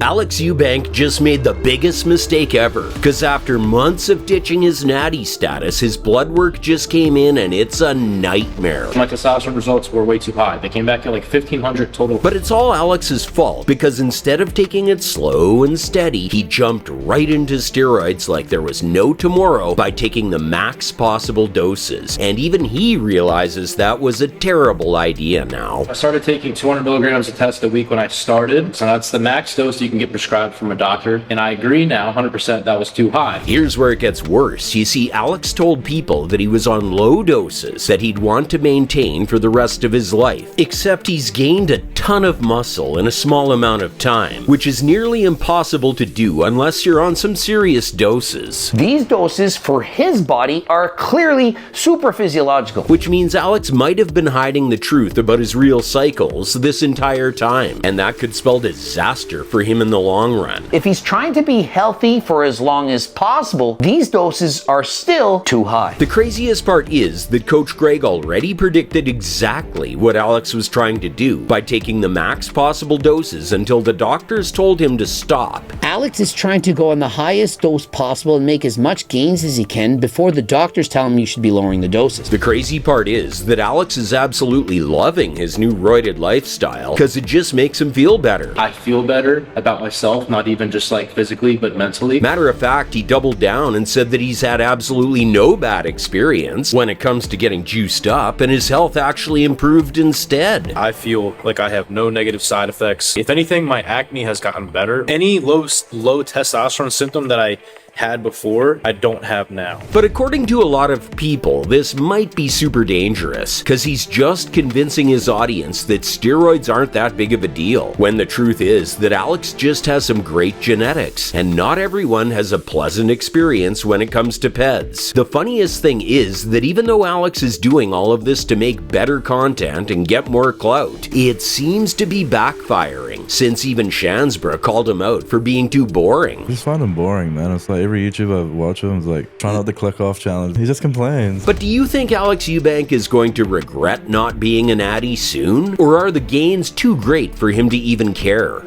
Alex Eubank just made the biggest mistake ever, because after months of ditching his natty status, his blood work just came in and it's a nightmare. My testosterone results were way too high. They came back at like 1,500 total. But it's all Alex's fault, because instead of taking it slow and steady, he jumped right into steroids like there was no tomorrow by taking the max possible doses. And even he realizes that was a terrible idea now. I started taking 200 milligrams of test a week when I started, so that's the max dose you can get prescribed from a doctor, and I agree now 100% that was too high. Here's where it gets worse. You see, Alex told people that he was on low doses that he'd want to maintain for the rest of his life, except he's gained a ton of muscle in a small amount of time, which is nearly impossible to do unless you're on some serious doses. These doses for his body are clearly super physiological. Which means Alex might have been hiding the truth about his real cycles this entire time, and that could spell disaster for him in the long run. If he's trying to be healthy for as long as possible, these doses are still too high. The craziest part is that Coach Greg already predicted exactly what Alex was trying to do by taking the max possible doses until the doctors told him to stop. Alex is trying to go on the highest dose possible and make as much gains as he can before the doctors tell him you should be lowering the doses. The crazy part is that Alex is absolutely loving his new roided lifestyle because it just makes him feel better. I feel better about myself, not even just like physically, but mentally. Matter of fact, he doubled down and said that he's had absolutely no bad experience when it comes to getting juiced up, and his health actually improved instead. I feel like I have no negative side effects. If anything, my acne has gotten better. Any low testosterone symptom that I had before, I don't have now. But according to a lot of people, this might be super dangerous, because he's just convincing his audience that steroids aren't that big of a deal, when the truth is that Alex just has some great genetics, and not everyone has a pleasant experience when it comes to peds. The funniest thing is that even though Alex is doing all of this to make better content and get more clout, it seems to be backfiring, since even Shansbra called him out for being too boring. I just find him boring, man. It's like every YouTube I watch him is like trying out the click off challenge. He just complains. But do you think Alex Eubank is going to regret not being an natty soon? Or are the gains too great for him to even care?